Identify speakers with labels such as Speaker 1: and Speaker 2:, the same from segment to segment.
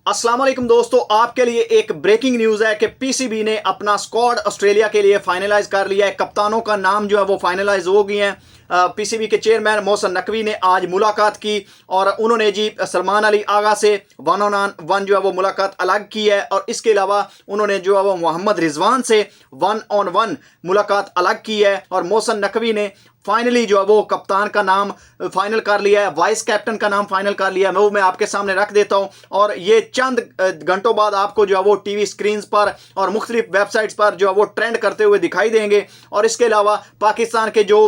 Speaker 1: अस्सलाम वालेकुम दोस्तों, आपके लिए एक ब्रेकिंग न्यूज़ है कि पीसीबी ने अपना स्क्वाड ऑस्ट्रेलिया के लिए फाइनलाइज कर लिया है। कप्तानों का नाम जो है वो फाइनलाइज हो गए हैं। पीसीबी के चेयरमैन मोहसिन नकवी ने आज मुलाकात की और उन्होंने जी सलमान अली आगा से 1-on-1 जो है वो मुलाकात अलग की है और इसके अलावा उन्होंने जो है वो मोहम्मद रिजवान से 1-on-1 मुलाकात अलग की है। और मोहसिन नकवी ने फाइनली जो है वो कप्तान का नाम फाइनल कर लिया है, वाइस कैप्टन का नाम फाइनल कर लिया है। वो मैं आपके सामने रख देता हूं और ये चंद घंटों बाद आपको जो है वो टीवी स्क्रीन पर और मुख्तलिफ वेबसाइट्स पर जो है वो ट्रेंड करते हुए दिखाई देंगे। और इसके अलावा पाकिस्तान के जो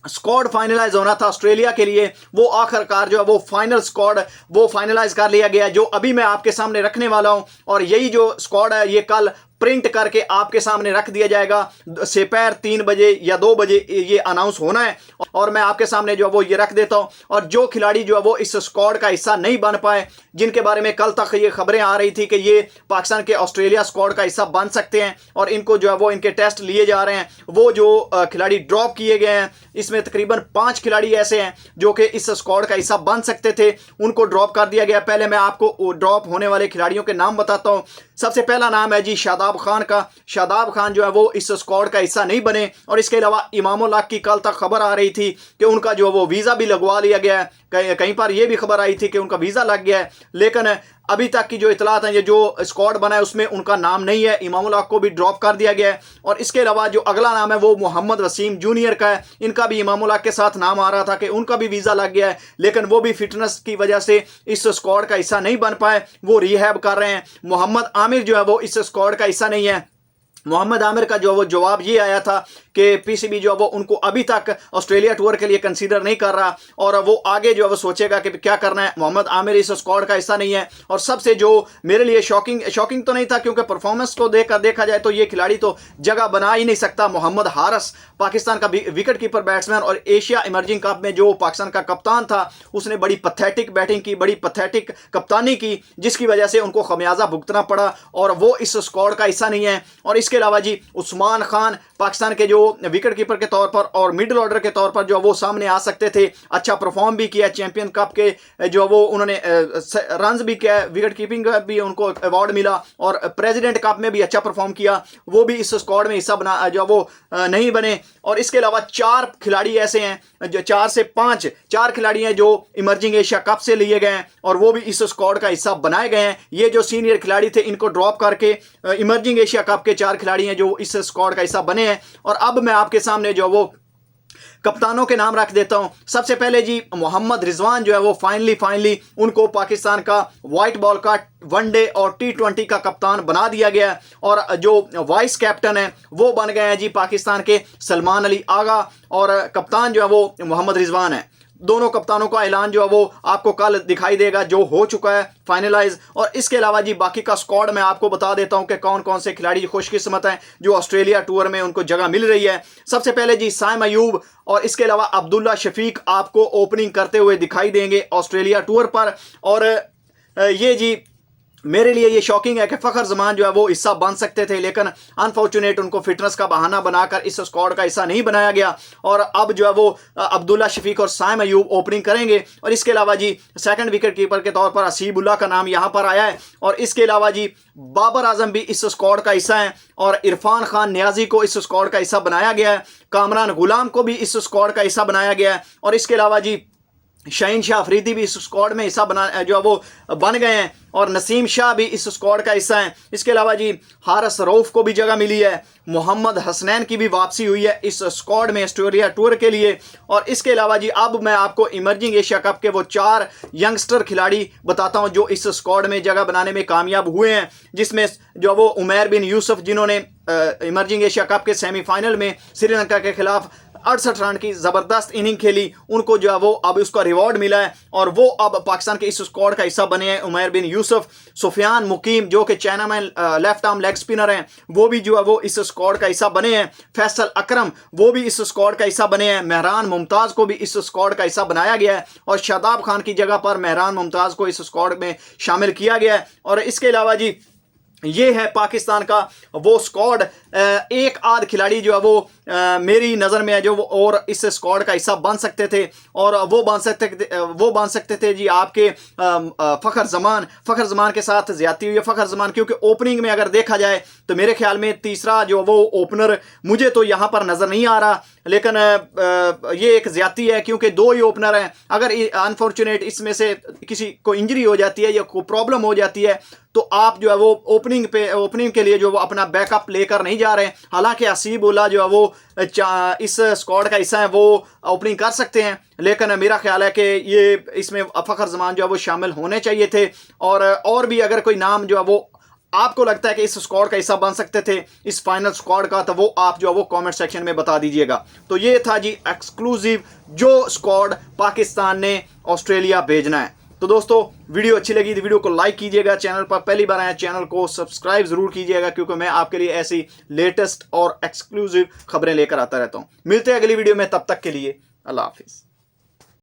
Speaker 1: स्क्वाड फाइनलाइज होना था ऑस्ट्रेलिया के लिए, वो आखिरकार जो है वो फाइनल स्क्वाड वो फाइनलाइज कर लिया गया, जो अभी मैं आपके सामने रखने वाला हूं। और यही जो स्क्वाड है ये कल प्रिंट करके आपके सामने रख दिया जाएगा। दोपहर 3 बजे या 2 बजे ये अनाउंस होना है और मैं आपके सामने जो है वो ये रख देता हूं। और जो खिलाड़ी जो है वो इस स्क्वाड का हिस्सा नहीं बन पाए, जिनके बारे में कल तक ये खबरें आ रही थी कि ये पाकिस्तान के ऑस्ट्रेलिया स्क्वाड का हिस्सा बन सकते हैं और इनको जो है वो इनके टेस्ट लिए जा रहे हैं, वो जो खिलाड़ी ड्रॉप किए गए हैं, इसमें तकरीबन 5 खिलाड़ी ऐसे हैं जो कि इस स्क्वाड का हिस्सा बन सकते थे, उनको ड्रॉप कर दिया गया। पहले मैं आपको ड्रॉप होने वाले खिलाड़ियों के नाम बताता हूं। सबसे पहला नाम है जी शादाब खान का। शादाब खान जो है वो इस स्क्वाड का हिस्सा नहीं बने। और इसके अलावा इमामुल हक की कल तक खबर आ रही थी कि उनका जो वो वीज़ा भी लगवा लिया गया है। कहीं पर यह भी खबर आई थी कि उनका वीज़ा लग गया है, लेकिन अभी तक की जो इतलात है, ये जो स्क्वाड बना है उसमें उनका नाम नहीं है। इमामुल हक को भी ड्रॉप कर दिया गया है। और इसके अलावा जो अगला नाम है वो मोहम्मद वसीम जूनियर का है। इनका भी इमामुल हक के साथ नाम आ रहा था कि उनका भी वीज़ा लग गया है, लेकिन वो भी फिटनेस की वजह से इस स्क्वाड का हिस्सा नहीं बन पाए, वो रिहैब कर रहे हैं। मोहम्मद आमिर जो है वो इस स्क्वाड का हिस्सा नहीं है। मोहम्मद आमिर का जो वो जवाब ये आया था कि पीसीबी जो है वो उनको अभी तक ऑस्ट्रेलिया टूर के लिए कंसीडर नहीं कर रहा और वो आगे जो है वो सोचेगा कि क्या करना है। मोहम्मद आमिर इस स्क्वाड का हिस्सा नहीं है। और सबसे जो मेरे लिए शॉकिंग तो नहीं था, क्योंकि परफॉर्मेंस को देखा जाए तो ये खिलाड़ी तो जगह बना ही नहीं सकता। मोहम्मद हारिस पाकिस्तान का विकेट कीपर बैट्समैन और एशिया इमर्जिंग कप में जो पाकिस्तान का कप्तान था, उसने बड़ी पथेटिक बैटिंग की, बड़ी पथेटिक कप्तानी की, जिसकी वजह से उनको खमियाजा भुगतना पड़ा और वो इस स्क्वाड का हिस्सा नहीं है। और इसके अलावा जी उस्मान खान पाकिस्तान के जो विकेट कीपर के तौर पर और मिडिल ऑर्डर के तौर पर जो वो सामने आ सकते थे, अच्छा परफॉर्म भी किया। चैंपियन कप के जो वो उन्होंने रन्स भी किया, विकेट कीपिंग का भी उनको अवार्ड मिला और प्रेसिडेंट कप में भी अच्छा परफॉर्म किया, वो भी इस स्क्वाड में हिस्सा बना जो वो नहीं बने। और इसके अलावा 4 खिलाड़ी ऐसे हैं, जो 4 से 5 4 खिलाड़ी हैं जो इमर्जिंग एशिया कप से लिए गए हैं और वो भी इस स्क्वाड का हिस्सा बनाए गए हैं। ये जो सीनियर खिलाड़ी थे इनको ड्रॉप करके इमर्जिंग एशिया कप के 4 खिलाड़ी हैं जो इस स्क्वाड का हिस्सा बने हैं। और अब मैं आपके सामने जो वो कप्तानों के नाम रख देता हूं। सबसे पहले जी मोहम्मद रिजवान जो है वो फाइनली उनको पाकिस्तान का व्हाइट बॉल का वनडे और T20 का कप्तान बना दिया गया। और जो वाइस कैप्टन है वो बन गए हैं जी पाकिस्तान के सलमान अली आगा और कप्तान जो है वो मोहम्मद रिजवान है। दोनों कप्तानों का ऐलान जो है वो आपको कल दिखाई देगा, जो हो चुका है फाइनलाइज। और इसके अलावा जी बाकी का स्क्वाड मैं आपको बता देता हूं कि कौन कौन से खिलाड़ी खुशकिस्मत हैं जो ऑस्ट्रेलिया टूर में उनको जगह मिल रही है। सबसे पहले जी साइम अयूब और इसके अलावा अब्दुल्ला शफीक आपको ओपनिंग करते हुए दिखाई देंगे ऑस्ट्रेलिया टूर पर। और ये जी मेरे लिए ये शॉकिंग है कि फ़खर जमान जो है वो हिस्सा बन सकते थे, लेकिन अनफॉर्चुनेट उनको फिटनेस का बहाना बनाकर इस स्क्वाड का हिस्सा नहीं बनाया गया। और अब जो है वो अब्दुल्ला शफीक और साइम अयूब ओपनिंग करेंगे। और इसके अलावा जी सेकंड विकेट कीपर के तौर पर हसीबुल्ला का नाम यहाँ पर आया है। और इसके अलावा जी बाबर आजम भी इस स्क्वाड का हिस्सा है और इरफान खान नियाजी को इस स्क्वाड का हिस्सा बनाया गया है। कामरान गुलाम को भी इस स्क्वाड का हिस्सा बनाया गया है। और इसके अलावा जी शाहीन शाह अफरीदी भी इस स्क्वाड में हिस्सा बना जो वो बन गए हैं और नसीम शाह भी इस स्क्वाड का हिस्सा है। इसके अलावा जी हारिस रऊफ को भी जगह मिली है। मोहम्मद हसनैन की भी वापसी हुई है इस स्क्वाड में ऑस्ट्रेलिया टूर के लिए। और इसके अलावा जी अब मैं आपको इमर्जिंग एशिया कप के वो 4 यंगस्टर खिलाड़ी बताता हूं जो इस स्क्वाड में जगह बनाने में कामयाब हुए हैं, जिसमें जो वो उमैर बिन यूसुफ जिन्होंने इमर्जिंग एशिया कप के सेमीफाइनल में श्रीलंका के खिलाफ 68 रन की ज़बरदस्त इनिंग खेली, उनको जो है वो अब उसका रिवॉर्ड मिला है और वो अब पाकिस्तान के इस स्क्वाड का हिस्सा बने हैं। उमैर बिन यूसुफ, सुफियान मुकीम जो कि चाइना में लेफ्ट आर्म लेग स्पिनर हैं, वो भी जो है वो इस स्क्वाड का हिस्सा बने हैं। फैसल अकरम वो भी इस स्क्वाड का हिस्सा बने हैं। मेहरान मुमताज़ को भी इस स्क्वाड का हिस्सा बनाया गया है और शादाब खान की जगह पर मेहरान मुमताज़ को इस स्क्वाड में शामिल किया गया है। और इसके अलावा जी ये है पाकिस्तान का वो स्क्वाड। एक आध खिलाड़ी जो है वो मेरी नज़र में है जो और इस स्क्वाड का हिस्सा बन सकते थे, और वो बन सकते थे जी आपके फ़खर ज़मान के साथ ज़्यादती हुई है। फ़खर ज़मान क्योंकि ओपनिंग में अगर देखा जाए तो मेरे ख्याल में तीसरा जो वो ओपनर मुझे तो यहाँ पर नज़र नहीं आ रहा, लेकिन ये एक ज़्यादती है क्योंकि दो ही ओपनर हैं। अगर अनफॉर्चुनेट इसमें से किसी को इंजरी हो जाती है या कोई प्रॉब्लम हो जाती है तो आप जो है वो ओपनिंग के लिए जो वो अपना बैकअप लेकर नहीं जा रहे हैं। हालांकि हसीबुल्लाह जो है वो इस स्क्वाड का हिस्सा है, वो ओपनिंग कर सकते हैं, लेकिन मेरा ख्याल है कि ये इसमें फ़खर ज़मान जो है वो शामिल होने चाहिए थे। और भी अगर कोई नाम जो है वो आपको लगता है कि इस स्क्वाड का हिस्सा बन सकते थे इस फाइनल स्क्वाड का, तो वो आप जो है वो कमेंट सेक्शन में बता दीजिएगा। तो ये था जी एक्सक्लूसिव जो स्क्वाड पाकिस्तान ने ऑस्ट्रेलिया भेजना है। तो दोस्तों वीडियो अच्छी लगी तो वीडियो को लाइक कीजिएगा, चैनल पर पहली बार आए चैनल को सब्सक्राइब जरूर कीजिएगा, क्योंकि मैं आपके लिए ऐसी लेटेस्ट और एक्सक्लूसिव खबरें लेकर आता रहता हूं। मिलते हैं अगली वीडियो में, तब तक के लिए अल्लाह हाफिज़।